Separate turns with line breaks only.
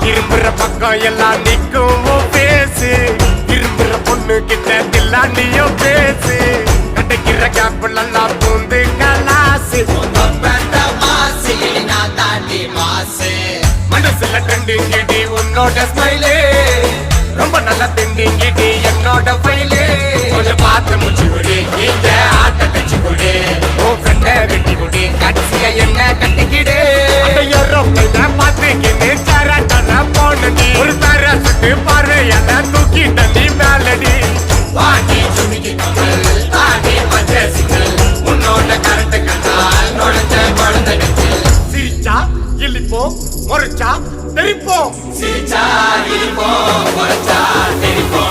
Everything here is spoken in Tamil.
இரும்புற பக்கம் எல்லாம் நிக்கும் பேசு இரும்புற பொண்ணு கிட்ட தில்லாண்டியும் பேசு கிடைக்கிற கேப்பிள் எல்லாம் பூந்து கலாசு மனசுல ட்ரெண்டிங் கிடி உன்னோட ஸ்மைலே ரொம்ப நல்லா திண்டிங் கிடி என்னோட ஃபைலே கொஞ்சம் பார்த்து முடிச்சு கொடு இந்த ஆட்ட தச்சு கொடு உன் ஃப்ரெண்ட வெட்டி கொடு கடைசியா என்ன கட்டிக்கிடு பார்த்துக்கிட்டு சரட்டன போனடி ஒரு தர சுட்டு பார்வையான தூக்கிட்ட நீ மேலடி வாடி சுமிக்கு கமல் தாடி பச்ச சிங்கல் உன்னோட கரண்ட் கண்டால் நுழைஞ்ச குழந்தை சிரிச்சா இழிப்போம் முறைச்சா தெரிப்போம் சிரிச்சா இழிப்போம் முறைச்சா தெரிப்போம்